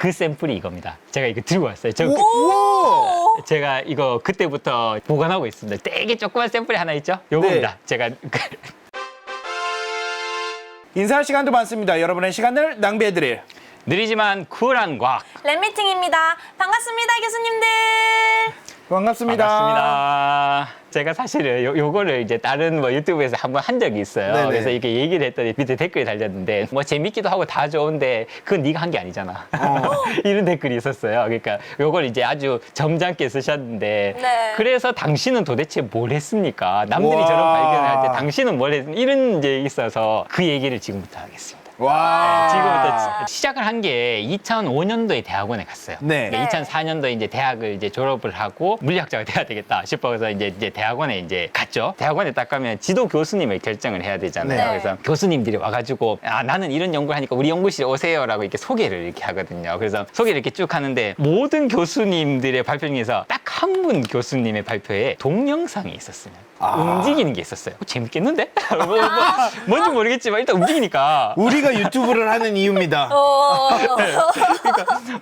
그 샘플이 이겁니다. 제가 이거 들고 왔어요. 제가 이거 그때부터 보관하고 있습니다. 되게 조그만 샘플이 하나 있죠? 요겁니다. 네. 제가 인사할 시간도 많습니다. 여러분의 시간을 낭비해드릴. 느리지만 쿨한 과학. 랩미팅입니다. 반갑습니다, 교수님들. 반갑습니다. 반갑습니다. 제가 사실은 요거를 이제 다른 뭐 유튜브에서 한번 한 적이 있어요. 네네. 그래서 이렇게 얘기를 했더니 밑에 댓글이 달렸는데 뭐 재밌기도 하고 다 좋은데 그건 네가 한 게 아니잖아. 이런 댓글이 있었어요. 그러니까 요걸 이제 아주 점잖게 쓰셨는데 네. 그래서 당신은 도대체 뭘 했습니까? 남들이 우와. 저런 발견을 할 때 당신은 뭘 했습니까? 이런 이제 있어서 그 얘기를 지금부터 하겠습니다. 와. 지금부터 시작을 한 게 2005년도에 대학원에 갔어요. 네. 그러니까 2004년도에 이제 대학을 이제 졸업을 하고 물리학자가 돼야 되겠다 싶어서 이제 대학원에 이제 갔죠. 대학원에 딱 가면 지도 교수님을 결정을 해야 되잖아요. 네. 그래서 교수님들이 와가지고 나는 이런 연구를 하니까 우리 연구실에 오세요라고 이렇게 소개를 이렇게 하거든요. 그래서 소개를 이렇게 쭉 하는데 모든 교수님들의 발표 중에서 딱 한 분 교수님의 발표에 동영상이 있었어요. 움직이는 게 있었어요. 재밌겠는데? 뭔지 모르겠지만 일단 움직이니까. 우리가 유튜브를 하는 이유입니다.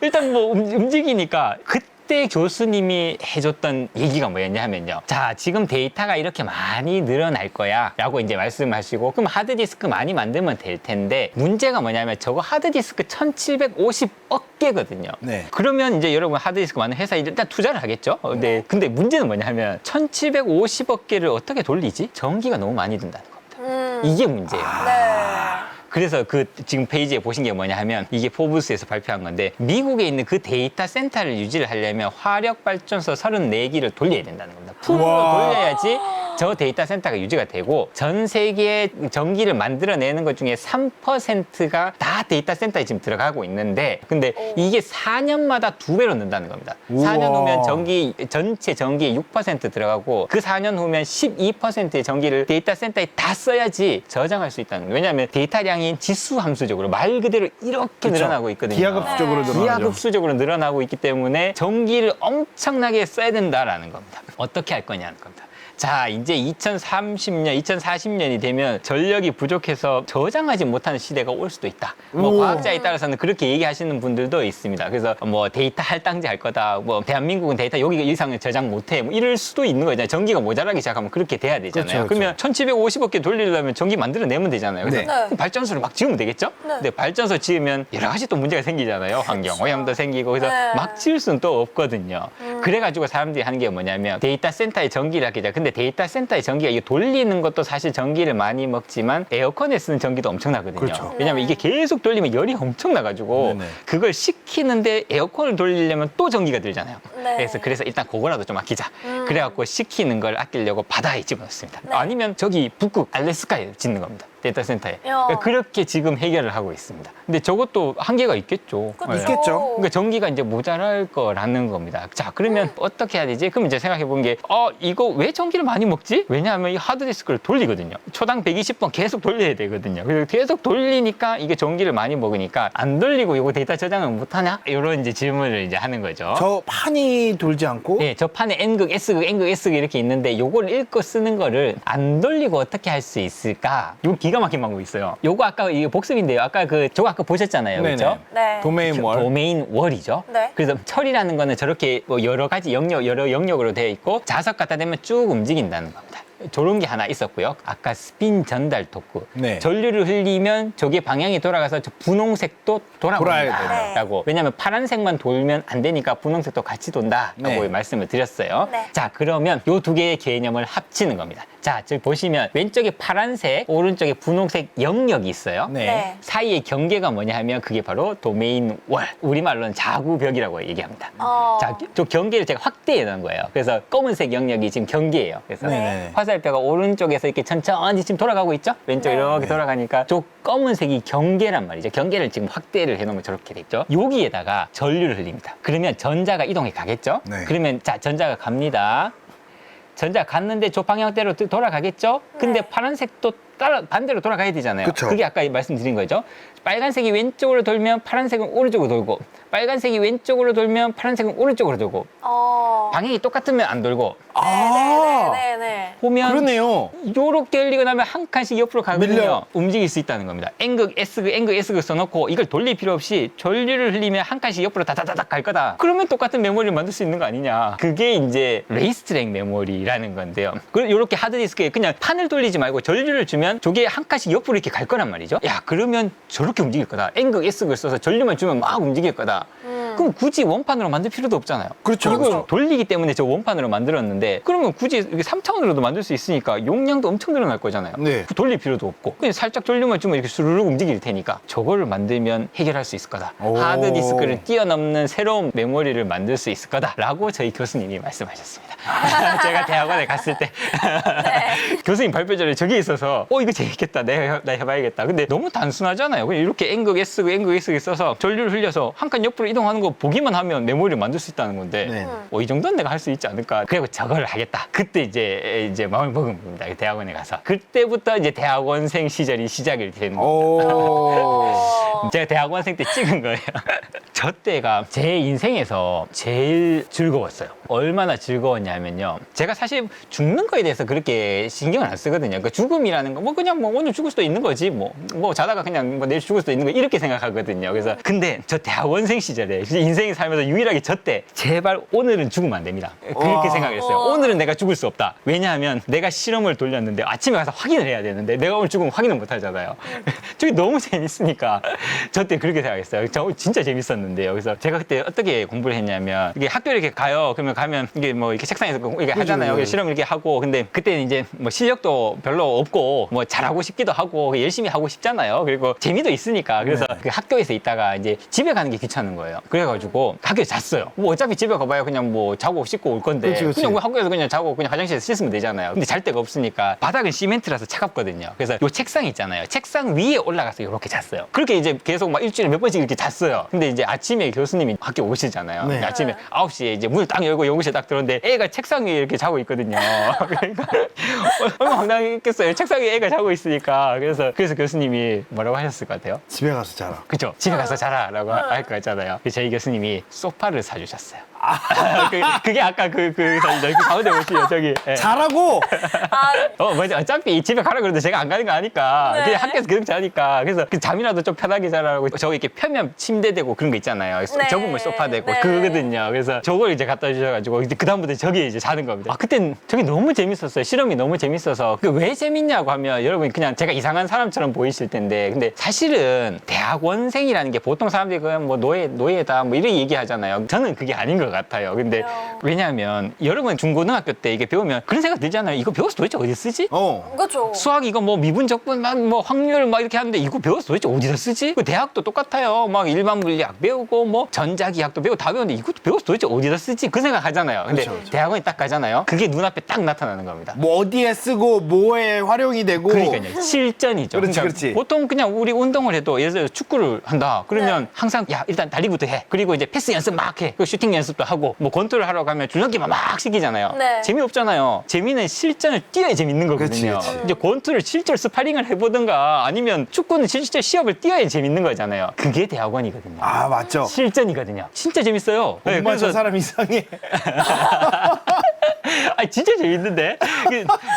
일단 뭐 움직이니까 그때 교수님이 해줬던 얘기가 뭐였냐 하면요. 자, 지금 데이터가 이렇게 많이 늘어날 거야 라고 이제 말씀하시고 그럼 하드디스크 많이 만들면 될 텐데 문제가 뭐냐면 저거 하드디스크 1750억 개거든요. 네. 그러면 이제 여러분 하드디스크 많은 회사에 일단 투자를 하겠죠. 근데 문제는 뭐냐 하면 1750억 개를 어떻게 돌리지? 전기가 너무 많이 든다는 겁니다. 이게 문제예요. 네. 그래서 그 지금 페이지에 보신 게 뭐냐 하면 이게 포브스에서 발표한 건데 미국에 있는 그 데이터 센터를 유지를 하려면 화력 발전소 34기를 돌려야 된다는 겁니다. 풀로 우와. 돌려야지 저 데이터 센터가 유지가 되고 전 세계 전기를 만들어내는 것 중에 3%가 다 데이터 센터에 지금 들어가고 있는데 근데 이게 4년마다 2배로 는다는 겁니다. 우와. 4년 후면 전체 전기의 6% 들어가고 그 4년 후면 12%의 전기를 데이터 센터에 다 써야지 저장할 수 있다는 거예요. 왜냐하면 데이터량이 지수 함수적으로 말 그대로 이렇게 그쵸. 늘어나고 있거든요. 기하급수적으로 늘어나죠. 기하급수적으로 늘어나고 있기 때문에 전기를 엄청나게 써야 된다라는 겁니다. 어떻게 할 거냐는 겁니다. 자, 이제 2030년, 2040년이 되면 전력이 부족해서 저장하지 못하는 시대가 올 수도 있다. 뭐 오. 과학자에 따라서는 그렇게 얘기하시는 분들도 있습니다. 그래서 뭐 데이터 할당제 할 거다. 뭐 대한민국은 데이터 여기 이상을 저장 못 해. 뭐 이럴 수도 있는 거잖아요. 전기가 모자라기 시작하면 그렇게 돼야 되잖아요. 그렇죠, 그렇죠. 그러면 1750억 개 돌리려면 전기 만들어내면 되잖아요. 그래서 네. 네. 발전소를 막 지으면 되겠죠? 근데 발전소 지으면 여러 가지 또 문제가 생기잖아요. 환경 오염도 생기고 그래서 네. 막 지을 수는 또 없거든요. 그래가지고 사람들이 하는 게 뭐냐면 데이터 센터에 전기를 하게 돼. 근데 데이터 센터에 전기가 이거 돌리는 것도 사실 전기를 많이 먹지만 에어컨에 쓰는 전기도 엄청나거든요. 그렇죠. 왜냐면 이게 계속 돌리면 열이 엄청 나가지고 네네. 그걸 식히는데 에어컨을 돌리려면 또 전기가 들잖아요. 네. 그래서 일단 그거라도 좀 아끼자. 그래갖고 식히는 걸 아끼려고 바다에 집어넣습니다. 네. 아니면 저기 북극 알래스카에 짓는 겁니다. 데이터 센터에. 그러니까 그렇게 지금 해결을 하고 있습니다. 근데 저것도 한계가 있겠죠. 그쵸. 네. 있겠죠. 그러니까 전기가 이제 모자랄 거라는 겁니다. 자, 그러면 어떻게 해야 되지? 그럼 이제 생각해 본 게, 이거 왜 전기를 많이 먹지? 왜냐하면 이 하드디스크를 돌리거든요. 초당 120번 계속 돌려야 되거든요. 그래서 계속 돌리니까 이게 전기를 많이 먹으니까 안 돌리고 이거 데이터 저장을 못 하냐? 이런 이제 질문을 이제 하는 거죠. 저 판이 돌지 않고 예, 저 판에 N극, S극, N극, S극 이렇게 있는데 요걸 읽고 쓰는 거를 안 돌리고 어떻게 할 수 있을까? 요 기가 막힌 방법이 있어요. 요거 아까 이게 복습인데요. 저거 아까 보셨잖아요. 네네. 그렇죠? 네. 도메인 월. 도메인 월이죠. 네. 그래서 철이라는 거는 저렇게 뭐 여러 가지 여러 영역으로 되어 있고 자석 갖다 대면 쭉 움직인다는 겁니다. 저런 게 하나 있었고요. 아까 스핀 전달 토크. 네. 전류를 흘리면 저게 방향이 돌아가서 저 분홍색도 돌아야 돌아온다라고. 왜냐하면 파란색만 돌면 안 되니까 분홍색도 같이 돈다라고 네. 말씀을 드렸어요. 네. 자, 그러면 요 두 개의 개념을 합치는 겁니다. 자, 저기 보시면 왼쪽에 파란색, 오른쪽에 분홍색 영역이 있어요. 네. 네. 사이의 경계가 뭐냐 하면 그게 바로 도메인 월. 우리말로는 자구벽이라고 얘기합니다. 자, 저 경계를 제가 확대해 놓은 거예요. 그래서 검은색 영역이 지금 경계예요. 그래서 네네. 화살표가 오른쪽에서 이렇게 천천히 지금 돌아가고 있죠? 왼쪽 네. 이렇게 네. 돌아가니까 저 검은색이 경계란 말이죠. 경계를 지금 확대를 해놓으면 저렇게 됐죠. 여기에다가 전류를 흘립니다. 그러면 전자가 이동해 가겠죠? 네. 그러면 자, 전자가 갑니다. 전자 갔는데 저 방향대로 돌아가겠죠? 근데 네. 파란색도 반대로 돌아가야 되잖아요. 그쵸. 그게 아까 말씀드린 거죠. 빨간색이 왼쪽으로 돌면 파란색은 오른쪽으로 돌고 빨간색이 왼쪽으로 돌면 파란색은 오른쪽으로 돌고 방향이 똑같으면 안 돌고 네네네. 보면 그러네요. 요렇게 흘리고 나면 한 칸씩 옆으로 가거든요. 밀려요. 움직일 수 있다는 겁니다. N극, S극 써놓고 이걸 돌릴 필요 없이 전류를 흘리면 한 칸씩 옆으로 다다다닥 갈 거다. 그러면 똑같은 메모리를 만들 수 있는 거 아니냐. 그게 이제 레이스트랙 메모리라는 건데요. 요렇게 하드디스크에 그냥 판을 돌리지 말고 전류를 주면 저게 한 칸씩 옆으로 이렇게 갈 거란 말이죠. 야, 그러면 저렇게 움직일 거다. N극, S극을 써서 전류만 주면 막 움직일 거다. 그럼 굳이 원판으로 만들 필요도 없잖아요. 그렇죠. 이걸 그렇죠. 돌리기 때문에 저 원판으로 만들었는데 그러면 굳이 이게 3차원으로도 만들 수 있으니까 용량도 엄청 늘어날 거잖아요. 네. 돌릴 필요도 없고 그냥 살짝 돌리면 주면 이렇게 수르륵 움직일 테니까 저거를 만들면 해결할 수 있을 거다. 오. 하드디스크를 뛰어넘는 새로운 메모리를 만들 수 있을 거다라고 저희 교수님이 말씀하셨습니다. 제가 대학원에 갔을 때 교수님 발표 전에 저게 있어서 이거 재밌겠다. 나 해봐야겠다. 근데 너무 단순하잖아요. 그냥 이렇게 N극, S극, N극, S극 써서 전류를 흘려서 한 칸 옆으로 이동하는 거 보기만 하면 메모리를 만들 수 있다는 건데 네. 이 정도는 내가 할 수 있지 않을까. 그리고 저걸 하겠다. 그때 이제 마음을 먹은 겁니다. 대학원에 가서. 그때부터 이제 대학원생 시절이 시작이 되는 겁니다. 오. 제가 대학원생 때 찍은 거예요. 저 때가 제 인생에서 제일 즐거웠어요. 얼마나 즐거웠냐면요. 제가 사실 죽는 거에 대해서 그렇게 신경을 안 쓰거든요. 그 죽음이라는 거, 그냥 오늘 죽을 수도 있는 거지. 자다가 그냥 내일 죽을 수도 있는 거, 이렇게 생각하거든요. 그래서, 근데 저 대학원생 시절에, 인생에 살면서 유일하게 저 때, 제발 오늘은 죽으면 안 됩니다. 그렇게 생각을 했어요. 오늘은 내가 죽을 수 없다. 왜냐하면 내가 실험을 돌렸는데 아침에 가서 확인을 해야 되는데 내가 오늘 죽으면 확인을 못 하잖아요. 저게 너무 재밌으니까 저 때 그렇게 생각했어요. 저 진짜 재밌었는데요. 그래서 제가 그때 어떻게 공부를 했냐면 이게 학교 이렇게 가요. 그러면 가면 이게 이렇게 책상에서 이렇게 하잖아요. 그죠. 실험 이렇게 하고. 근데 그때는 이제 실력도 별로 없고 잘하고 싶기도 하고 열심히 하고 싶잖아요. 그리고 재미도 있으니까. 그래서 그 학교에서 있다가 이제 집에 가는 게 귀찮은 거예요. 그래가지고 학교에 잤어요. 어차피 집에 가봐야 그냥 자고 씻고 올 건데 그치. 그냥 학교에서 그냥 자고 그냥 화장실에서 씻으면 되잖아요. 근데 잘 데가 없으니까 바닥은 시멘트라서 차갑거든요. 그래서 요 책상 있잖아요. 책상 위에 올라가서 이렇게 잤어요. 그렇게 이제 계속 일주일에 몇 번씩 이렇게 잤어요. 근데 이제 아침에 교수님이 학교 오시잖아요. 네. 아침에 9시에 이제 문을 딱 열고 연구실에 딱 들어오는데 애가 책상 위에 이렇게 자고 있거든요. 그러니까 얼마나 황당했겠어요. 책상 위에 애가 자고 있으니까. 그래서 교수님이 뭐라고 하셨을 것 같아요? 집에 가서 자라. 그죠? 집에 가서 자라라고 할 것 같잖아요. 그래서 저희 교수님이 소파를 사주셨어요. 그게 아까 그 가운데 보시죠, 저기. 예. 자라고. 맞아. 어차피 집에 가라 그러는데 제가 안 가는 거 아니까. 네. 그냥 학교에서 계속 자니까. 그래서 그 잠이라도 좀 편하게 자라고. 저기 이렇게 펴면 침대 되고 그런 거 있잖아요. 네. 접으면 소파 되고 네. 그거거든요. 그래서 저걸 이제 갖다 주셔가지고 이제 그다음부터 저기 이제 자는 겁니다. 그땐 저게 너무 재밌었어요. 실험이 너무 재밌어서. 왜 재밌냐고 하면 여러분 그냥 제가 이상한 사람처럼 보이실 텐데 근데 사실은 대학원생이라는 게 보통 사람들이 그냥 노예다 이런 얘기하잖아요. 저는 그게 아닌 것 같아요. 근데 왜냐하면 여러분 중고등학교 때 이게 배우면 그런 생각 들잖아요. 이거 배워서 도대체 어디 쓰지? 그렇죠. 수학 이거 미분 적분 확률 이렇게 하는데 이거 배워서 도대체 어디다 쓰지? 그 대학도 똑같아요. 일반 물리학 배우고 전자기학도 배우고 다 배우는데 이것도 배워서 도대체 어디다 쓰지? 그 생각 하잖아요. 근데 그렇죠. 대학원에 딱 가잖아요. 그게 눈앞에 딱 나타나는 겁니다. 어디에 쓰고 뭐에 활용이 되고. 그러니까요. 실전이죠. 그렇지, 그러니까 그렇지. 보통 그냥 우리 운동을 해도 예를 들어 축구를 한다. 그러면 항상 일단 달리기부터 해. 그리고 이제 패스 연습 막 해. 그리고 슈팅 연습도 하고 권투를 하러 가면 줄넘기만 막 시키잖아요. 네. 재미없잖아요. 재미는 실전을 뛰어야 재밌는 거거든요. 그렇지. 이제 권투를 실제로 스파링을 해보든가 아니면 축구는 실제 시합을 뛰어야 재밌는 거잖아요. 그게 대학원이거든요. 맞죠. 실전이거든요. 진짜 재밌어요. 네, 정말 저 사람 이상해. 진짜 재밌는데?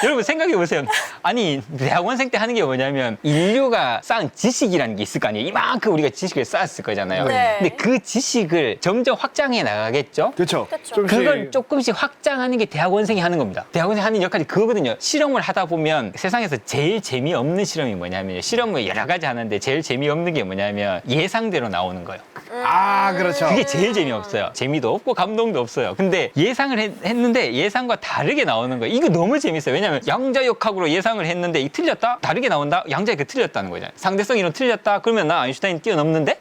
여러분 생각해보세요. 아니, 대학원생 때 하는 게 뭐냐면 인류가 쌓은 지식이라는 게 있을 거 아니에요. 이만큼 우리가 지식을 쌓았을 거잖아요. 네. 근데 그 지식을 점점 확장해 나가겠죠? 그렇죠. 그쵸. 그걸 조금씩 확장하는 게 대학원생이 하는 겁니다. 대학원생이 하는 역할이 그거거든요. 실험을 하다 보면 세상에서 제일 재미없는 실험이 뭐냐면 실험을 여러 가지 하는데 제일 재미없는 게 뭐냐면 예상대로 나오는 거예요. 그렇죠. 그게 제일 재미없어요. 재미도 없고 감동도 없어요. 근데 예상을 했는데 예상과 다르게 나오는 거예요. 이거 너무 재밌어요. 왜냐하면 양자역학으로 예상을 했는데 이 틀렸다? 다르게 나온다? 양자역이 틀렸다는 거잖아요. 상대성 이론 틀렸다? 그러면 나 아인슈타인 뛰어넘는데?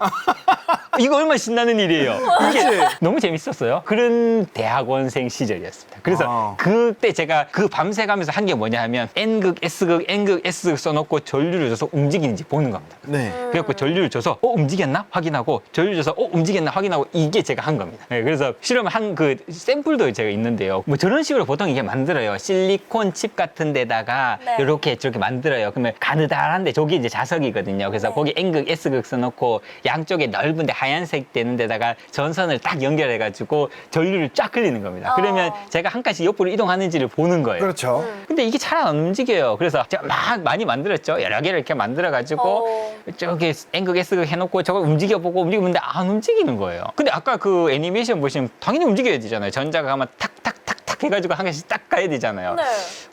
이거 얼마나 신나는 일이에요. 이게 그렇지. 너무 재밌었어요. 그런 대학원생 시절이었습니다. 그래서 그때 제가 그 밤새 가면서 한 게 뭐냐 하면 N극, S극, N극, S극 써놓고 전류를 줘서 움직이는지 보는 겁니다. 네. 그래갖고 전류를 줘서 움직였나? 확인하고 전류를 줘서 움직였나? 확인하고 이게 제가 한 겁니다. 네, 그래서 실험 한 그 샘플도 제가 있는데요. 저런 식으로 보통 이게 만들어요. 실리콘 칩 같은 데다가 네. 이렇게 저렇게 만들어요. 그러면 가느다란데 저기 이제 자석이거든요. 그래서 거기 N극, S극 써놓고 양쪽에 넓은데 하얀색 되는 데다가 전선을 딱 연결해가지고 전류를 쫙 흘리는 겁니다. 그러면 제가 한 칸씩 옆으로 이동하는지를 보는 거예요. 그렇죠. 근데 이게 잘 안 움직여요. 그래서 제가 막 많이 만들었죠. 여러 개를 이렇게 만들어가지고 저기 N극, S극 해놓고 저걸 움직여보고 움직이는데 안 움직이는 거예요. 근데 아까 그 애니메이션 보시면 당연히 움직여야 되잖아요. 전자가 가면 탁탁탁탁 해가지고 한 개씩 딱 가야 되잖아요. 네.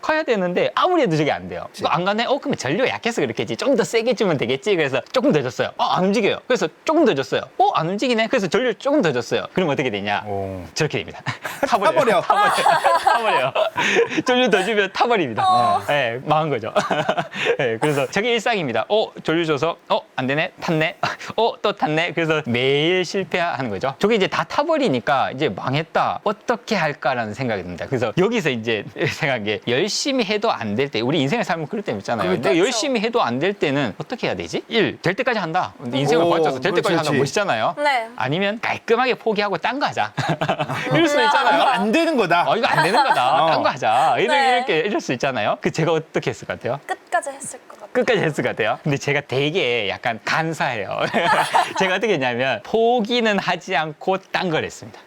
가야 되는데 아무리 해도 저게 안 돼요. 이거 안 가네? 그러면 전류가 약해서 그렇겠지. 좀 더 세게 주면 되겠지. 그래서 조금 더 줬어요. 안 움직여요. 그래서 조금 더 줬어요. 안 움직이네? 그래서 전류를 조금 더 줬어요. 그럼 어떻게 되냐? 오. 저렇게 됩니다. 타버려. 타버려요. 전류 더 주면 타버립니다. 네, 망한 거죠. 네, 그래서 저게 일상입니다. 전류 줘서, 안 되네? 탔네? 또 탔네? 그래서 매일 실패하는 거죠. 저게 이제 다 타버리니까 이제 망했다. 어떻게 할까라는 생각이 듭니다. 그래서 여기서 이제 생각한 게 열심히 해도 안 될 때, 우리 인생을 살면 그럴 때 있잖아요. 그렇죠. 내가 열심히 해도 안 될 때는 어떻게 해야 되지? 될 때까지 한다. 인생을 오, 바쳐서 될 때까지 그렇지, 한다. 그렇지. 멋있잖아요. 네. 아니면 깔끔하게 포기하고 딴 거 하자. 이럴 수 이거 있잖아요. 안 되는 거다. 이거 안 되는 거다. 딴 거 하자. 네. 이럴 수 있잖아요. 제가 어떻게 했을 것 같아요? 끝까지 했을 것 같아요. 끝까지 했을 것 같아요. 근데 제가 되게 약간 간사해요. 제가 어떻게 했냐면 포기는 하지 않고 딴 걸 했습니다.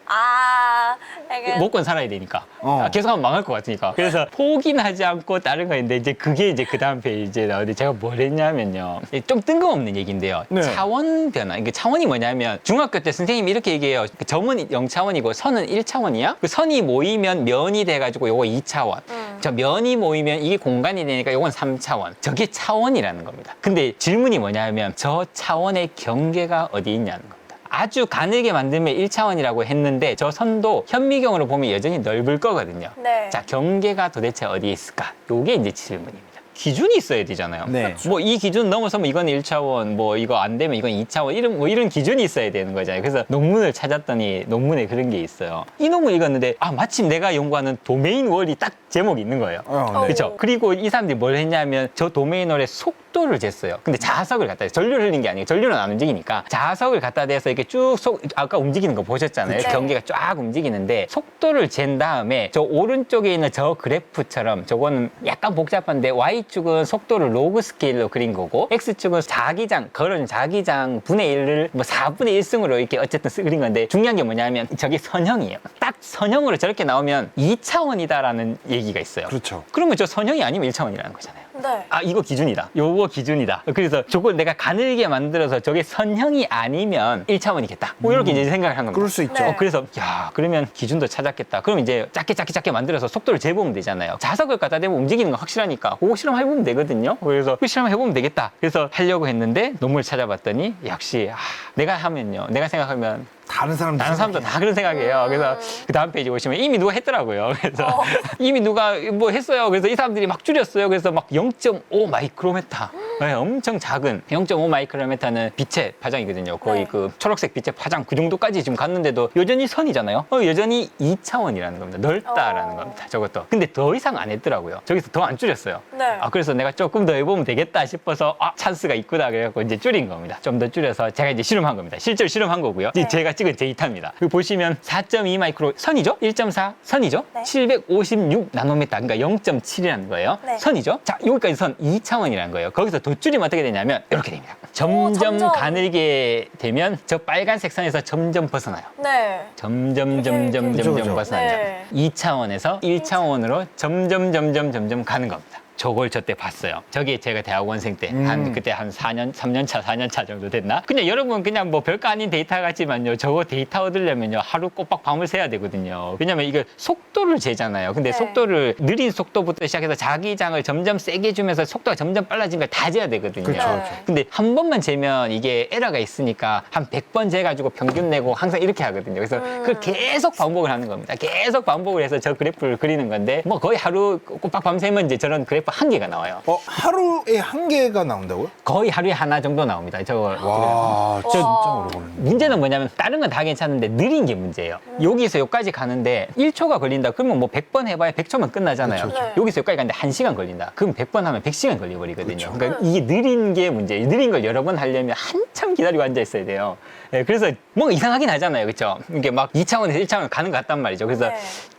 이게 먹고 살아야 되니까. 어. 계속 하면 망할 것 같으니까. 그래서 포기는 하지 않고 다른 거 했는데 이제 그게 이제 그 다음 페이지에 나오는데 제가 뭘 했냐면요. 좀 뜬금없는 얘기인데요. 네. 차원 변화. 이게 차원이 뭐냐면 중학교 때 선생님이 이렇게 얘기해요. 점은 0차원이고 선은 1차원이야. 그 선이 모이면 면이 돼가지고 요거 2차원. 저 면이 모이면 이게 공간이 되니까 요건 3차원. 저게 차원이라는 겁니다. 근데 질문이 뭐냐면 저 차원의 경계가 어디 있냐는 겁니다. 아주 가늘게 만들면 1차원이라고 했는데 저 선도 현미경으로 보면 여전히 넓을 거거든요. 네. 자, 경계가 도대체 어디에 있을까? 요게 이제 질문입니다. 기준이 있어야 되잖아요. 네. 뭐 이 기준 넘어서면 이건 1차원, 뭐 이거 안 되면 이건 2차원, 이런 기준이 있어야 되는 거잖아요. 그래서 논문을 찾았더니 논문에 그런 게 있어요. 이 논문 읽었는데 마침 내가 연구하는 도메인 월이 딱 제목이 있는 거예요. 네. 그렇죠. 그리고 이 사람들이 뭘 했냐면 저 도메인 월의 속도를 쟀어요. 근데 자석을 갖다 대서 전류를 흘린 게 아니에요. 전류는 안 움직이니까 자석을 갖다 대서 이렇게 쭉 아까 움직이는 거 보셨잖아요. 그쵸. 경계가 쫙 움직이는데 속도를 잰 다음에 저 오른쪽에 있는 저 그래프처럼 저거는 약간 복잡한데 Y축은 속도를 로그 스케일로 그린 거고 X축은 자기장, 걸은 자기장 분의 1을 뭐 4분의 1승으로 이렇게 어쨌든 그린 건데 중요한 게 뭐냐면 저게 선형이에요. 딱 선형으로 저렇게 나오면 2차원이다라는 얘기가 있어요. 그렇죠. 그러면 저 선형이 아니면 1차원이라는 거잖아요. 네. 이거 기준이다. 요거 기준이다. 그래서 저걸 내가 가늘게 만들어서 저게 선형이 아니면 1차원이겠다. 뭐 이렇게 이제 생각을 한 겁니다. 그럴 수 있죠. 네. 그래서 그러면 기준도 찾았겠다. 그럼 이제 작게 만들어서 속도를 재보면 되잖아요. 자석을 갖다 대면 움직이는 거 확실하니까 그거 실험해보면 되거든요. 그래서 그 실험해보면 되겠다. 그래서 하려고 했는데 논문을 찾아봤더니 역시 내가 하면요. 내가 생각하면 다른 사람도 다 그런 생각이에요. 그래서 그 다음 페이지 보시면 이미 누가 했더라고요. 그래서 이미 누가 뭐 했어요. 그래서 이 사람들이 막 줄였어요. 그래서 막 0.5 마이크로메타. 네, 엄청 작은 0.5 마이크로메타는 빛의 파장이거든요. 거의 네. 그 초록색 빛의 파장 그 정도까지 지금 갔는데도 여전히 선이잖아요. 여전히 2차원이라는 겁니다. 넓다라는 겁니다. 저것도. 근데 더 이상 안 했더라고요. 저기서 더 안 줄였어요. 네. 그래서 내가 조금 더 해보면 되겠다 싶어서 찬스가 있구나 그래갖고 이제 줄인 겁니다. 좀 더 줄여서 제가 이제 실험한 겁니다. 실제로 실험한 거고요. 네. 제가 찍은 데이터입니다. 여기 보시면 4.2 마이크로 선이죠? 1.4 선이죠? 네. 756 나노미터 그러니까 0.7이라는 거예요. 네. 선이죠? 자, 여기까지 선 2차원이라는 거예요. 거기서 더 줄이면 어떻게 되냐면 이렇게 됩니다. 점점 점점. 가늘게 되면 저 빨간색 선에서 점점 벗어나요. 네. 점점 그죠. 벗어나죠. 네. 2차원에서 1차원으로 점점 가는 겁니다. 저걸 저 때 봤어요. 저게 제가 대학원생 때, 그때 한 3년 차 정도 됐나? 그냥 여러분 그냥 뭐 별거 아닌 데이터 같지만요. 저거 데이터 얻으려면요. 하루 꼬박 밤을 새야 되거든요. 왜냐면 이게 속도를 재잖아요. 근데 네. 속도를 느린 속도부터 시작해서 자기장을 점점 세게 주면서 속도가 점점 빨라진 걸 다 재야 되거든요. 그렇죠, 그렇죠. 근데 한 번만 재면 이게 에러가 있으니까 한 100번 재가지고 평균 내고 항상 이렇게 하거든요. 그래서 그걸 계속 반복을 하는 겁니다. 계속 반복을 해서 저 그래프를 그리는 건데 뭐 거의 하루 꼬박 밤새면 이제 저런 그래프 한 개가 나와요. 하루에 한 개가 나온다고요? 거의 하루에 하나 정도 나옵니다. 저걸. 와, 진짜 오래 걸리네. 문제는 뭐냐면 다른 건 다 괜찮은데 느린 게 문제예요. 여기서 여기까지 가는데 1초가 걸린다. 그러면 뭐 100번 해봐야 100초면 끝나잖아요. 그쵸. 네. 여기서 여기까지 가는데 1시간 걸린다. 그럼 100번 하면 100시간 걸려버리거든요. 그쵸. 그러니까 이게 느린 게 문제예요. 느린 걸 여러 번 하려면 한참 기다리고 앉아 있어야 돼요. 예, 그래서 뭔가 이상하긴 하잖아요. 그렇죠? 이게 막 2차원에서 1차원 가는 것 같단 말이죠. 그래서 네.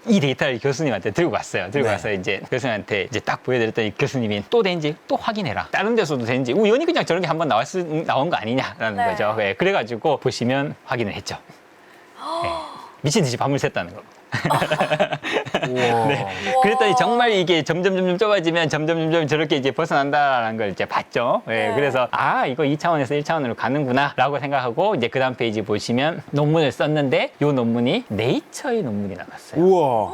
이 데이터를 교수님한테 들고 갔어요. 들고 네. 가서 이제 교수님한테 이제 딱 보여드렸더니 교수님이 또 되는지 또 확인해라. 다른 데서도 되는지 우연히 그냥 저런 게 한번 나온 거 아니냐라는 네. 거죠. 예, 그래가지고 보시면 확인을 했죠. 예, 미친 듯이 밤을 샜다는 거. 우와. 네. 그랬더니 정말 이게 점점 좁아지면 점점 저렇게 이제 벗어난다라는 걸 이제 봤죠. 예, 네. 그래서 이거 2차원에서 1차원으로 가는구나라고 생각하고 이제 그 다음 페이지 보시면 논문을 썼는데 이 논문이 네이처의 논문이 나갔어요. 우와.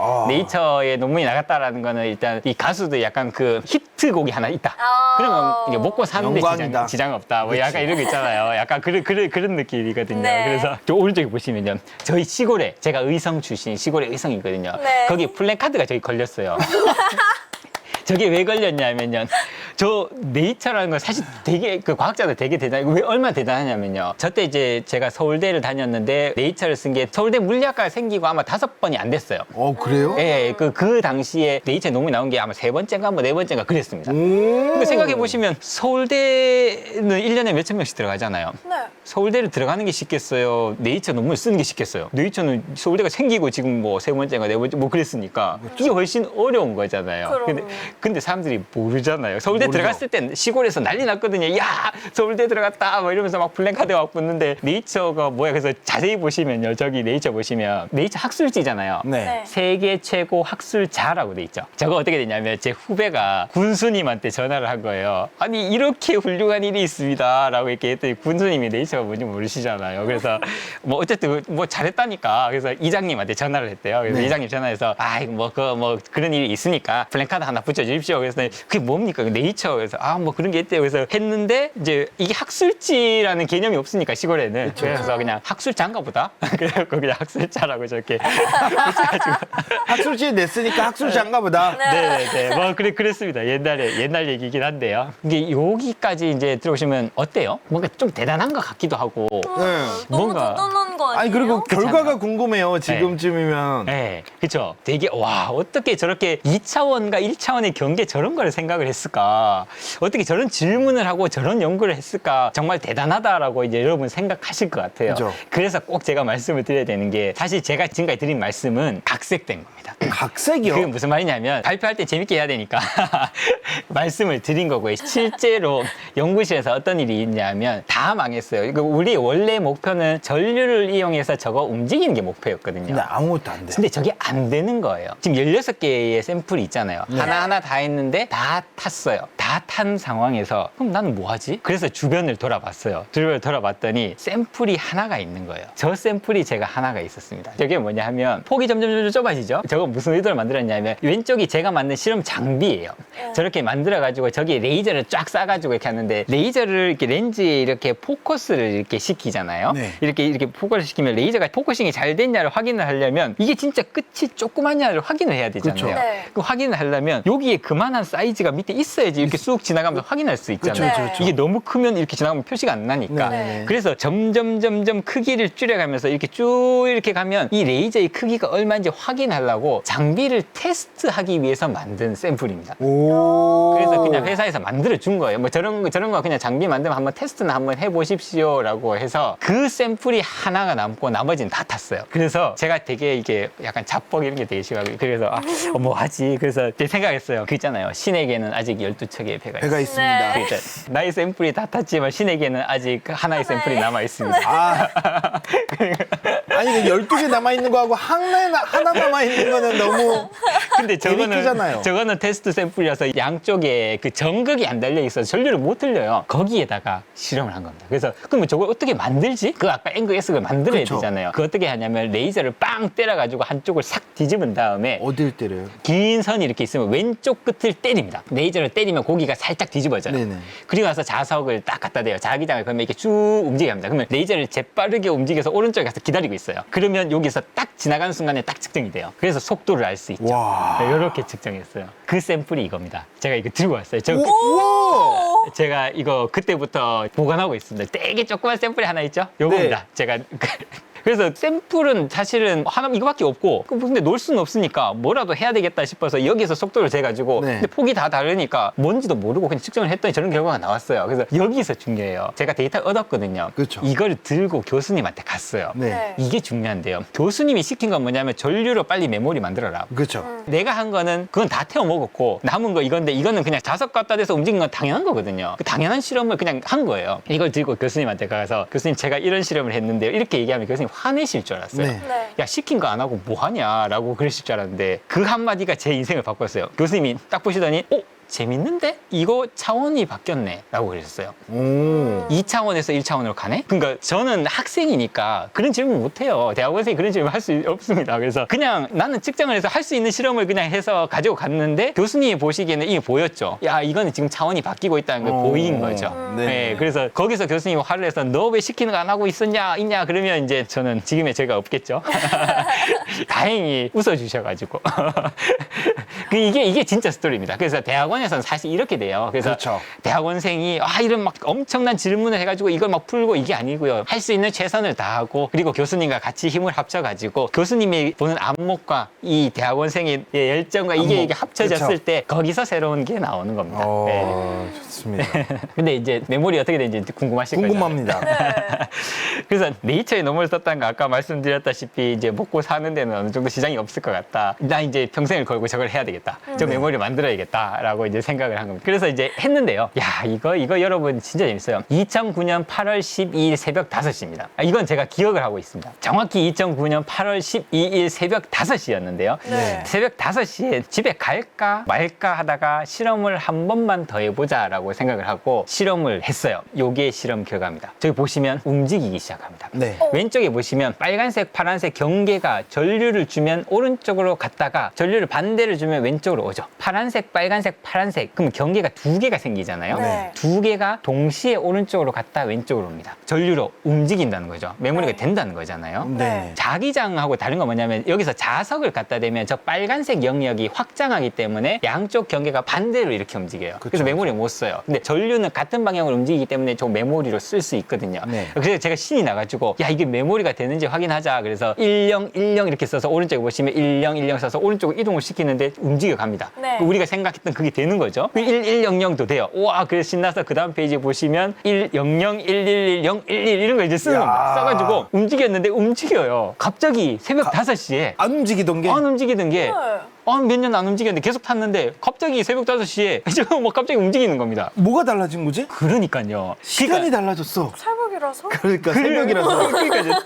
아. 네이처의 논문이 나갔다라는 거는 일단 이 가수도 약간 그 히트곡이 하나 있다. 그러면 이게 먹고 사는데 영광이다. 지장 없다. 뭐 약간 이런 거 있잖아요. 약간 그런 느낌이거든요. 네. 그래서 저 오른쪽에 보시면요. 저희 시골에 제가 의성 출신 시골의 의성이거든요. 네. 거기 플래카드가 저기 걸렸어요. 저게 왜 걸렸냐면요. 저 네이처라는 건 사실 되게 그 과학자들 되게 왜 얼마나 대단하냐면요. 저때 이제 제가 서울대를 다녔는데 네이처를 쓴 게 서울대 물리학과가 생기고 아마 5번이 안 됐어요. 그래요? 예, 그 당시에 네이처 논문이 나온 게 아마 3번째인가 뭐 4번째인가 그랬습니다. 근데 생각해 보시면 서울대는 1년에 몇천 명씩 들어가잖아요. 네. 서울대를 들어가는 게 쉽겠어요? 네이처 논문을 쓰는 게 쉽겠어요? 네이처는 서울대가 생기고 지금 뭐 3번째인가 4번째 뭐 그랬으니까 이게 훨씬 어려운 거잖아요. 그럼. 근데 사람들이 모르잖아요. 서울대 모르죠. 들어갔을 땐 시골에서 난리 났거든요. 야, 서울대 들어갔다 뭐 이러면서 막 플랜카드 막 붙는데 네이처가 뭐야? 그래서 자세히 보시면요. 저기 네이처 보시면 네이처 학술지잖아요. 네. 네. 세계 최고 학술자라고 돼 있죠. 저거 어떻게 되냐면 제 후배가 군수님한테 전화를 한 거예요. 아니 이렇게 훌륭한 일이 있습니다라고 이렇게 했더니 군수님이 네이처가 뭔지 모르시잖아요. 그래서 뭐 어쨌든 뭐 잘했다니까. 그래서 이장님한테 전화를 했대요. 그래서 네. 이장님 전화해서 뭐 그런 일이 있으니까 플랜카드 하나 붙여주십시오. 그래서 그게 뭡니까? 네이처. 그래서 뭐 그런 게 있대요. 그래서 했는데 이제 이게 학술지라는 개념이 없으니까 시골에는 그래서 그냥 학술자인가 보다. 그래서 그냥 학술자라고 저렇게 붙여가지고 학술지에 냈으니까 학술자인가 보다. 네네네. 뭐 그랬습니다. 옛날 얘기긴 한데요. 이게 여기까지 이제 들어오시면 어때요? 뭔가 좀 대단한 것 같기도 하고. 네. 너무 뭔가- 대단한 거 아니에요? 아니 그리고 그렇잖아요. 결과가 궁금해요. 지금쯤이면. 네, 그렇죠. 되게 어떻게 저렇게 2차원과 1차원의 경계 저런 걸 생각을 했을까? 어떻게 저런 질문을 하고 저런 연구를 했을까? 정말 대단하다라고 이제 여러분 생각하실 것 같아요. 그죠. 그래서 꼭 제가 말씀을 드려야 되는 게 사실 제가 지금까지 드린 말씀은 각색된 겁니다. 각색이요? 그게 무슨 말이냐면 발표할 때 재밌게 해야 되니까 말씀을 드린 거고요. 실제로 연구실에서 어떤 일이 있냐면 다 망했어요. 이거 우리 원래 목표는 전류를 이용해서 저거 움직이는 게 목표였거든요. 근데 아무것도 안 돼. 근데 저게 안 되는 거예요. 지금 16개의 샘플이 있잖아요. 네. 하나하나 다 했는데 다 탔어요. 다 탄 상황에서 그럼 나는 뭐 하지? 그래서 주변을 돌아봤어요. 주변을 돌아봤더니 샘플이 하나가 있는 거예요. 저 샘플이 제가 하나가 있었습니다. 저게 뭐냐 하면 폭이 점점 좁아지죠? 저거 무슨 의도를 만들었냐면 왼쪽이 제가 만든 실험 장비예요. 저렇게 만들어가지고 저기 레이저를 쫙 쏴가지고 이렇게 하는데 레이저를 이렇게 렌즈에 이렇게 포커스를 이렇게 시키잖아요. 네. 이렇게 포커스를 시키면 레이저가 포커싱이 잘 됐냐를 확인을 하려면 이게 진짜 끝이 조그마냐를 확인을 해야 되잖아요. 그쵸. 네. 그 확인을 하려면 여기에 그만한 사이즈가 밑에 있어야지 이렇게 쑥 지나가면서 확인할 수 있잖아요. 그쵸, 그쵸, 그쵸. 이게 너무 크면 이렇게 지나가면 표시가 안 나니까. 네. 그래서 점점 크기를 줄여가면서 이렇게 쭉 이렇게 가면 이 레이저의 크기가 얼마인지 확인하려고 장비를 테스트하기 위해서 만든 샘플입니다. 오. 그래서 그냥 회사에서 만들어 준 거예요. 뭐 저런 거 그냥 장비 만들면 한번 테스트나 한번 해보십시오라고 해서 그 샘플이 하나가 남고 나머지는 다 탔어요. 그래서 제가 되게 이게 약간 자뻑 이런 게 되게 심하고 그래서 뭐 하지? 그래서 제 생각했어요. 그 있잖아요. 신에게는 아직 12척의 배가 배가 있어요. 있습니다. 네. 그러니까 나의 샘플이 다 탔지만 신에게는 아직 하나의 샘플이 남아 있습니다. 아. 아니, 그 12개 남아있는 거하고 하나 남아있는 거는 너무. 근데 크잖아요. 저거는 테스트 샘플이라서 양쪽에 그 전극이 안 달려 있어서 전류를 못 흘려요. 거기에다가 실험을 한 겁니다. 그래서 그러면 저걸 어떻게 만들지? 그 아까 NGS를 만들어야 그쵸. 되잖아요. 그 어떻게 하냐면 레이저를 빵 때려가지고 한쪽을 싹 뒤집은 다음에 어딜 때려요? 긴 선이 이렇게 있으면 왼쪽 끝을 때립니다. 레이저를 때리면 고기가 살짝 뒤집어져요. 네네. 그리고 나서 자석을 딱 갖다 대요. 자기장을 그러면 이렇게 쭉 움직이게 합니다. 그러면 레이저를 재빠르게 움직여서 오른쪽에 가서 기다리고 있어요. 그러면 여기서 딱 지나가는 순간에 딱 측정이 돼요. 그래서 속도를 알 수 있죠. 와. 이렇게 측정했어요. 그 샘플이 이겁니다. 제가 이거 들고 왔어요. 우와. 제가 이거 그때부터 보관하고 있습니다. 되게 조그만 샘플이 하나 있죠? 요겁니다. 네. 제가 그래서 샘플은 사실은 하나 이거밖에 없고 근데 놀 수는 없으니까 뭐라도 해야 되겠다 싶어서 여기서 속도를 재가지고 네. 근데 폭이 다 다르니까 뭔지도 모르고 그냥 측정을 했더니 저런 결과가 나왔어요. 그래서 여기서 중요해요. 제가 데이터를 얻었거든요. 그렇죠. 이걸 들고 교수님한테 갔어요. 네. 네. 이게 중요한데요. 교수님이 시킨 건 뭐냐면 전류로 빨리 메모리 만들어라. 그렇죠. 내가 한 거는 그건 다 태워 먹었고 남은 거 이건데 이거는 그냥 자석 갖다 대서 움직인 건 당연한 거거든요. 그 당연한 실험을 그냥 한 거예요. 이걸 들고 교수님한테 가서 교수님 제가 이런 실험을 했는데요. 이렇게 얘기하면 교수님 화내실 줄 알았어요. 네. 네. 야 시킨 거 안 하고 뭐 하냐라고 그러실 줄 알았는데 그 한마디가 제 인생을 바꿨어요. 교수님이 딱 보시더니 재밌는데? 이거 차원이 바뀌었네 라고 그러셨어요. 오. 2차원에서 1차원으로 가네? 그러니까 저는 학생이니까 그런 질문 못 해요. 대학원생이 그런 질문 할 수 없습니다. 그래서 그냥 나는 측정을 해서 할 수 있는 실험을 그냥 해서 가지고 갔는데 교수님이 보시기에는 이게 보였죠. 야, 이거는 지금 차원이 바뀌고 있다는 걸 보인 거죠. 네. 네, 그래서 거기서 교수님이 화를 내서 너 왜 시키는 거 안 하고 있냐 그러면 이제 저는 지금의 제가 없겠죠. 다행히 웃어주셔가지고 이게 진짜 스토리입니다. 그래서 대학원에서는 사실 이렇게 돼요. 그래서 그렇죠. 대학원생이 이런 막 엄청난 질문을 해가지고 이걸 막 풀고 이게 아니고요. 할 수 있는 최선을 다하고 그리고 교수님과 같이 힘을 합쳐가지고 교수님이 보는 안목과 이 대학원생의 열정과 이게 합쳐졌을 그렇죠. 때 거기서 새로운 게 나오는 겁니다. 네. 좋습니다. 근데 이제 메모리 어떻게 되는지 궁금하실 거예요. 궁금합니다. 그래서 네이처에 논문을 썼다는 거 아까 말씀드렸다시피 이제 먹고 사는 데는 어느 정도 시장이 없을 것 같다. 나 이제 평생을 걸고 저걸 해야 되겠다. 저 메모리를 만들어야겠다라고 이제 생각을 한 겁니다. 그래서 이제 했는데요. 야, 이거 여러분 진짜 재밌어요. 2009년 8월 12일 새벽 5시입니다. 이건 제가 기억을 하고 있습니다. 정확히 2009년 8월 12일 새벽 5시였는데요. 네. 새벽 5시에 집에 갈까 말까 하다가 실험을 한 번만 더 해보자라고 생각을 하고 실험을 했어요. 요게 실험 결과입니다. 저기 보시면 움직이기 시작합니다. 네. 왼쪽에 보시면 빨간색, 파란색 경계가 전류를 주면 오른쪽으로 갔다가 전류를 반대를 주면 왼쪽으로 오죠. 파란색, 빨간색, 파란색. 그럼 경계가 두 개가 생기잖아요. 네. 두 개가 동시에 오른쪽으로 갔다 왼쪽으로 옵니다. 전류로 움직인다는 거죠. 메모리가 네. 된다는 거잖아요. 네. 자기장하고 다른 건 뭐냐면 여기서 자석을 갖다 대면 저 빨간색 영역이 확장하기 때문에 양쪽 경계가 반대로 이렇게 움직여요. 그래서 그쵸. 메모리 못 써요. 근데 전류는 같은 방향으로 움직이기 때문에 저 메모리로 쓸 수 있거든요. 네. 그래서 제가 신이 나가지고 야 이게 메모리가 되는지 확인하자. 그래서 1010 이렇게 써서 오른쪽에 보시면 1010 써서 오른쪽으로 이동을 시키는데 움직여 갑니다. 네. 우리가 생각했던 그게 되는 거죠. 1100도 돼요. 우와 그래서 신나서 그 다음 페이지 보시면 100 1110 11 이런 거 이제 쓰는 야. 겁니다. 써가지고 움직였는데 움직여요. 갑자기 새벽 5시에 안 움직이던 게 안 움직이던 게 네. 몇 년 안 움직였는데 계속 탔는데 갑자기 새벽 5시에 저 뭐 갑자기 움직이는 겁니다. 뭐가 달라진 거지? 그러니까요. 시간이 달라졌어. 새벽이라서? 그러니까 새벽이라서. 그러니까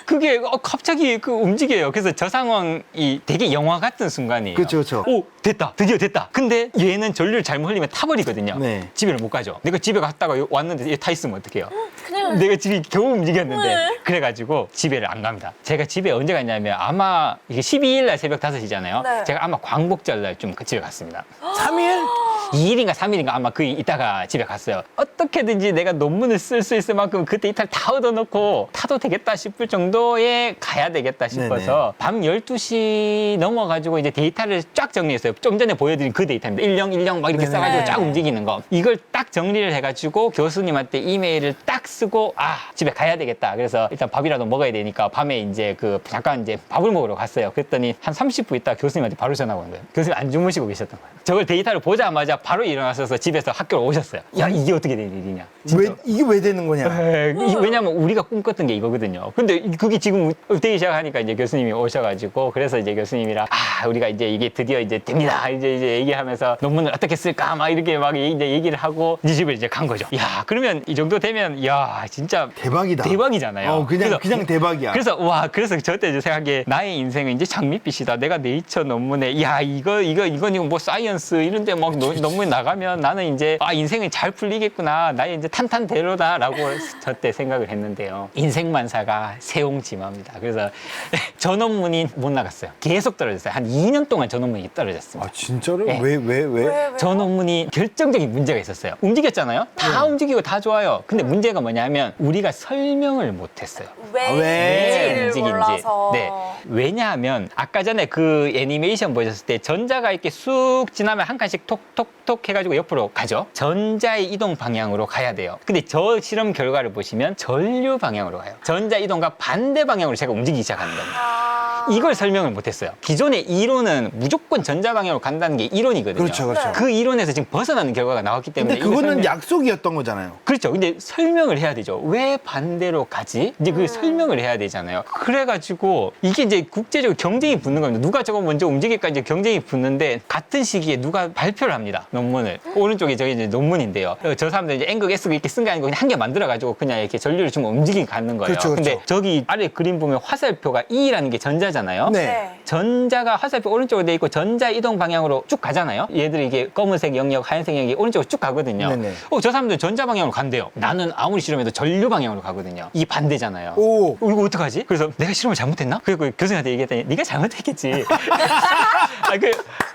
그게 갑자기 움직여요. 그래서 저 상황이 되게 영화 같은 순간이에요. 그렇죠, 그렇죠. 오 됐다, 드디어 됐다. 근데 얘는 전류를 잘못 흘리면 타버리거든요. 네. 집에를 못 가죠. 내가 집에 갔다가 왔는데 얘 타 있으면 어떡해요? 그냥 내가 집이 겨우 움직였는데 네. 그래가지고 집에를 안 갑니다. 제가 집에 언제 갔냐면 아마 이게 12일 날 새벽 5시잖아요. 네. 제가 아마 광복절 날 좀 집에 갔습니다. 3일? 2일인가 3일인가 아마 그 이따가 집에 갔어요. 어떻게든지 내가 논문을 쓸 수 있을 만큼 그 데이터를 다 얻어놓고 타도 되겠다 싶을 정도에 가야 되겠다 싶어서 밤 12시 넘어가지고 이제 데이터를 쫙 정리했어요. 좀 전에 보여드린 그 데이터입니다. 1010 막 이렇게 네네. 써가지고 쫙 네. 움직이는 거. 이걸 딱 정리를 해가지고 교수님한테 이메일을 딱 쓰고 집에 가야 되겠다. 그래서 일단 밥이라도 먹어야 되니까 밤에 이제 잠깐 이제 밥을 먹으러 갔어요. 그랬더니 한 30분 있다 교수님한테 바로 전화가 온 거예요. 교수님 안 주무시고 계셨던 거예요. 저걸 데이터를 보자마자 바로 일어나셔서 집에서 학교로 오셨어요. 야 이게 어떻게 된 일이냐. 이게 왜 되는 거냐? 왜냐면 우리가 꿈꿨던 게 이거거든요. 근데 그게 지금 되기 시작하니까 이제 교수님이 오셔가지고 그래서 이제 교수님이랑 우리가 이제 이게 드디어 이제 됩니다. 이제 얘기하면서 논문을 어떻게 쓸까 막 이렇게 막 이제 얘기를 하고 이제 집에 이제 간 거죠. 야 그러면 이 정도 되면 야 진짜 대박이다. 대박이잖아요. 그냥 대박이야. 그래서 저때 이제 생각해 나의 인생은 이제 장밋빛이다. 내가 네이처 논문에 야 이건 뭐 사이언스 이런데 막 논문 나가면 나는 이제 인생이 잘 풀리겠구나. 나의 이제 탄탄대로다라고 저때 생각을 했는데요. 인생만사가 세옹지마입니다. 그래서 저 논문이 못 나갔어요. 계속 떨어졌어요. 한 2년 동안 저 논문이 떨어졌습니다. 진짜로? 네. 왜? 저 논문이 결정적인 문제가 있었어요. 움직였잖아요. 다 움직이고 다 좋아요. 근데 문제가 뭐냐면 우리가 설명을 못했어요. 왜 왜 움직이는지를 몰라서. 네. 왜냐하면 아까 전에 그 애니메이션 보셨을 때 전자가 이렇게 쑥 지나면 한 칸씩 톡톡톡 해가지고 옆으로 가죠. 전자의 이동 방향으로 가야 돼요. 근데 저 실험 결과를 보시면 전류 방향으로 가요. 전자 이동과 반대 방향으로 제가 움직이기 시작하는 겁니다. 아. 이걸 설명을 못했어요. 기존의 이론은 무조건 전자 방향으로 간다는 게 이론이거든요. 그렇죠, 그렇죠. 그 이론에서 지금 벗어나는 결과가 나왔기 때문에 근데 이거 그거는 설명- 약속이었던 거잖아요. 그렇죠. 근데 설명을 해야 되죠. 왜 반대로 가지? 이제 그 설명을 해야 되잖아요. 그래가지고 이게 이제 국제적으로 경쟁이 붙는 겁니다. 누가 저거 먼저 움직일까 이제 경쟁이 붙는데 같은 시기에 누가 발표를 합니다. 논문을. 오른쪽에 저기 이제 논문인데요. 저 사람들 이제 N극, S극 이렇게 쓴 게 아니고 그냥 한 개 만들어가지고 그냥 이렇게 전류를 좀 움직이게 가는 거예요. 그렇죠, 그렇죠. 근데 저기 아래 그림 보면 화살표가 E라는 게 전자잖아요. 네. 전자가 화살표 오른쪽으로 돼 있고 전자 이동 방향으로 쭉 가잖아요. 얘들이 이게 검은색 영역, 하얀색 영역이 오른쪽으로 쭉 가거든요. 네네. 저 사람들 전자 방향으로 간대요. 나는 아무리 실험해도 전류 방향으로 가거든요. 이 반대잖아요. 오. 이거 어떡하지? 그래서 내가 실험을 잘못했나? 그리고 교수님한테 얘기했더니 네가 잘못했겠지.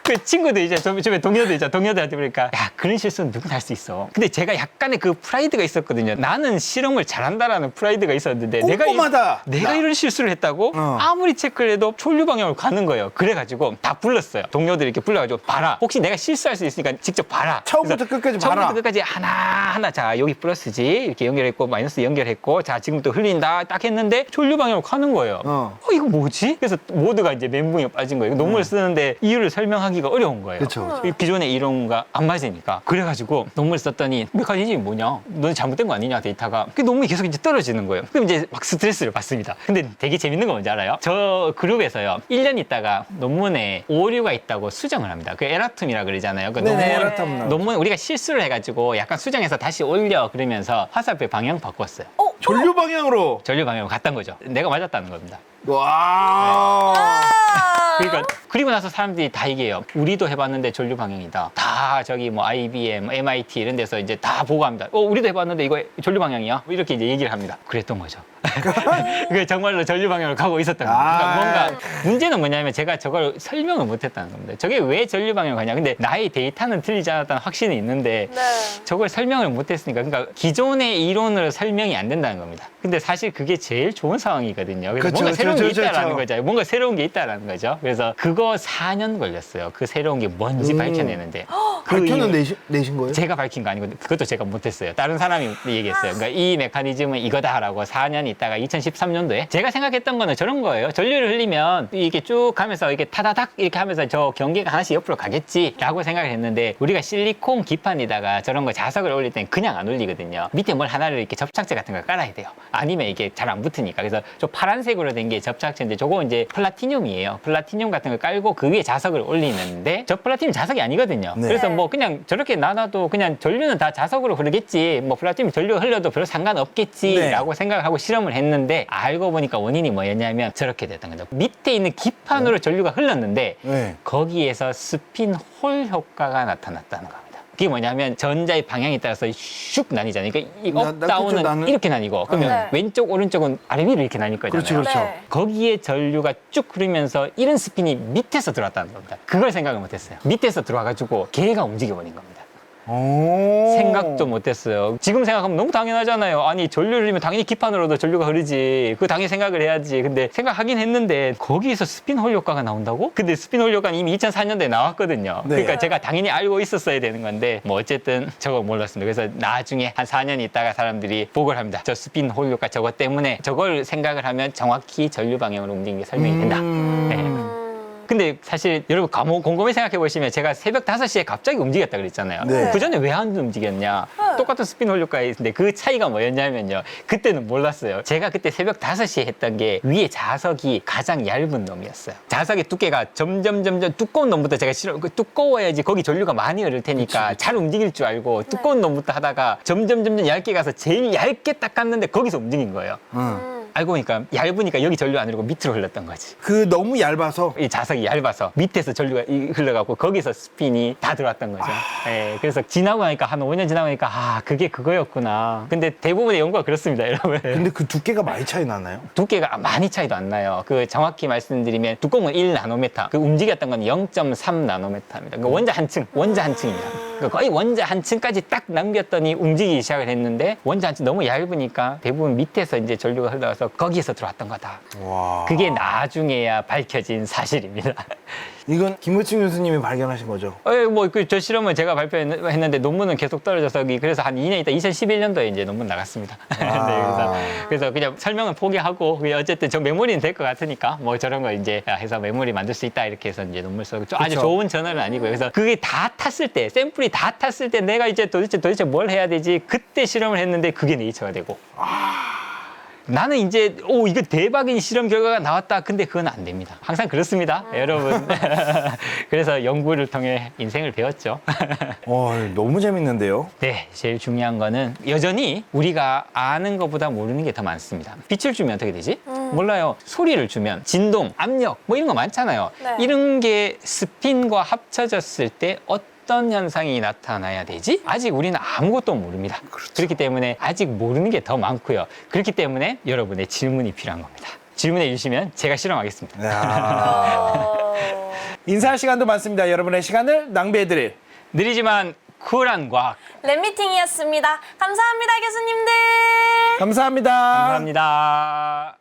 그 친구들 이제 주변에 동료들 있잖아. 동료들한테 그러니까 야 그런 실수는 누구나 할 수 있어. 근데 제가 약간의 그 프라이드가 있었거든요. 나는 실험을 잘한다라는 프라이드가 있었는데 꼼꼼하다. 내가 이런 실수를 했다고 어. 아무리 체크를 해도 전류 방향으로 가는 거예요. 그래가지고 다 불렀어요. 동료들 이렇게 불러가지고 봐라. 혹시 내가 실수할 수 있으니까 직접 봐라. 처음부터 그래서 끝까지 봐라. 처음부터 끝까지 하나하나 자 여기 플러스지 이렇게 연결했고 마이너스 연결했고 자 지금 또 흘린다 딱 했는데 전류 방향으로 가는 거예요. 이거 뭐지? 그래서 모두가 이제 멘붕에 빠진 거예요. 논문을 쓰는데 이유를 설명하기가 어려운 거예요. 그쵸. 이 기존의 이론과 안 맞으니까. 그래가지고 논문을 썼더니 메커니즘이 뭐냐? 너는 잘못된 거 아니냐 데이터가. 그 논문이 계속 이제 떨어지는 거예요. 그럼 이제 막 스트레스를 받습니다. 근데 되게 재밌는 거 뭔지 알아요? 저 그룹에서요. 1년 있다가 논문에 오류가 있다고 수정을 합니다. 그 에라툼이라 그러잖아요. 그 네네, 에라툼 나오죠. 논문 우리가 실수를 해가지고 약간 수정해서 다시 올려 그러면서 화살표 방향 바꿨어요. 전류 방향으로. 전류 방향으로 갔던 거죠. 내가 맞았다는 겁니다. 와. 그러니까 그리고 나서 사람들이 다 얘기해요. 우리도 해봤는데 전류 방향이다. 다 저기 뭐 IBM, MIT 이런 데서 이제 다 보고합니다. 우리도 해봤는데 이거 전류 방향이야. 뭐 이렇게 이제 얘기를 합니다. 그랬던 거죠. 그게 정말로 전류 방향으로 가고 있었던 겁니다. 그러니까 뭔가 문제는 뭐냐면 제가 저걸 설명을 못했다는 겁니다. 저게 왜 전류 방향으로 가냐. 근데 나의 데이터는 틀리지 않았다는 확신이 있는데 네. 저걸 설명을 못했으니까 그러니까 기존의 이론으로 설명이 안 된다는 겁니다. 근데 사실 그게 제일 좋은 상황이거든요. 그래서 그렇죠, 뭔가 새로운 게 그렇죠, 있다라는 그렇죠. 거죠. 뭔가 새로운 게 있다라는 거죠. 그래서 그거 4년 걸렸어요. 그 새로운 게 뭔지 밝혀내는데. 그 발표는 이유- 내신 거예요? 제가 밝힌 거 아니고 그것도 제가 못했어요. 다른 사람이 얘기했어요. 그러니까 이 메커니즘은 이거다라고 4년 있다가 2013년도에 제가 생각했던 거는 저런 거예요. 전류를 흘리면 이게 쭉 가면서 이게 타다닥 이렇게 하면서 저 경계가 하나씩 옆으로 가겠지라고 생각을 했는데 우리가 실리콘 기판에다가 저런 거 자석을 올릴 때는 그냥 안 올리거든요. 밑에 뭘 하나를 이렇게 접착제 같은 걸 깔아야 돼요. 아니면 이게 잘 안 붙으니까. 그래서 저 파란색으로 된 게 접착제인데 저거 이제 플라티늄이에요. 플라티늄 같은 걸 깔고 그 위에 자석을 올리는데 저 플라티늄 자석이 아니거든요. 네. 그래서 뭐 그냥 저렇게 놔놔도 그냥 전류는 다 자석으로 흐르겠지. 뭐 플라티늄 전류가 흘러도 별 상관없겠지라고 생각을 하고 실험을 했는데 알고 보니까 원인이 뭐였냐면 저렇게 됐던 거죠. 밑에 있는 기판으로 전류가 흘렀는데 네. 거기에서 스핀 홀 효과가 나타났다는 겁니다. 그게 뭐냐면 전자의 방향에 따라서 슉 나뉘잖아요. 그러니까 이 업, 다운은 그렇죠, 나는- 이렇게 나뉘고 그러면 네. 왼쪽, 오른쪽은 아래 위로 이렇게 나뉠 거잖아요. 그렇죠, 그렇죠. 네. 거기에 전류가 쭉 흐르면서 이런 스핀이 밑에서 들어왔다는 겁니다. 그걸 생각을 못했어요. 밑에서 들어와가지고 걔가 움직여버린 겁니다. 오. 생각도 못했어요. 지금 생각하면 너무 당연하잖아요. 아니 전류를 흘리면 당연히 기판으로도 전류가 흐르지. 그 당연히 생각을 해야지. 근데 생각하긴 했는데 거기에서 스핀홀 효과가 나온다고? 근데 스핀홀 효과는 이미 2004년도에 나왔거든요. 네. 그러니까 제가 당연히 알고 있었어야 되는 건데 뭐 어쨌든 저거 몰랐습니다. 그래서 나중에 한 4년 있다가 사람들이 보고를 합니다. 저 스핀홀 효과 저거 때문에 저걸 생각을 하면 정확히 전류 방향으로 움직이는 게 설명이 된다. 네. 근데 사실 여러분 곰곰이 생각해 보시면 제가 새벽 5시에 갑자기 움직였다 그랬잖아요. 네. 그 전에 왜 안 움직였냐? 똑같은 스핀홀 효과인데 그 차이가 뭐였냐면요. 그때는 몰랐어요. 제가 그때 새벽 5시에 했던 게 위에 자석이 가장 얇은 놈이었어요. 자석의 두께가 점점 두꺼운 놈부터 제가 두꺼워야지 거기 전류가 많이 흐를 테니까 잘 움직일 줄 알고 두꺼운 놈부터 하다가 점점 얇게 가서 제일 얇게 딱 갔는데 거기서 움직인 거예요. 알고 보니까 얇으니까 여기 전류 안 흐르고 밑으로 흘렀던 거지. 그 너무 얇아서. 이 자석이 얇아서 밑에서 전류가 흘러가고 거기서 스핀이 다 들어왔던 거죠. 예, 그래서 지나고 나니까 한 5년 지나고 나니까 아 그게 그거였구나. 근데 대부분의 연구가 그렇습니다, 여러분. 근데 그 두께가 많이 차이 나나요? 두께가 많이 차이도 안 나요. 그 정확히 말씀드리면 두꺼운 건 1나노메타, 그 움직였던 건 0.3나노메타입니다. 그 원자 한 층입니다. 그러니까 거의 원자 한 층까지 딱 남겼더니 움직이기 시작을 했는데 원자 한 층 너무 얇으니까 대부분 밑에서 이제 전류가 흘러와서 거기에서 들어왔던 거다. 와. 그게 나중에야 밝혀진 사실입니다. 이건 김우칭 교수님이 발견하신 거죠? 저 실험은 제가 발표했는데 논문은 계속 떨어져서 그래서 한 2년 있다 2011년도에 이제 논문 나갔습니다. 네, 그래서 그냥 설명은 포기하고 어쨌든 저 메모리는 될 것 같으니까 뭐 저런 거 이제 해서 메모리 만들 수 있다 이렇게 해서 이제 논문 쓰고 아주 그쵸. 좋은 저널은 아니고요. 그래서 그게 다 탔을 때 샘플이 다 탔을 때 내가 이제 도대체 뭘 해야 되지? 그때 실험을 했는데 그게 네이처가 되고. 나는 이제 이거 대박인 실험 결과가 나왔다. 근데 그건 안 됩니다. 항상 그렇습니다, 여러분. 그래서 연구를 통해 인생을 배웠죠. 너무 재밌는데요. 네, 제일 중요한 거는 여전히 우리가 아는 것보다 모르는 게 더 많습니다. 빛을 주면 어떻게 되지? 몰라요. 소리를 주면 진동, 압력 뭐 이런 거 많잖아요. 네. 이런 게 스핀과 합쳐졌을 때 어떤 현상이 나타나야 되지? 아직 우리는 아무것도 모릅니다. 그렇기 때문에 아직 모르는 게 더 많고요. 그렇기 때문에 여러분의 질문이 필요한 겁니다. 질문해 주시면 제가 실험하겠습니다. 야. 인사할 시간도 많습니다. 여러분의 시간을 낭비해드릴 느리지만 쿨한 과학. 랩미팅이었습니다. 감사합니다, 교수님들. 감사합니다. 감사합니다.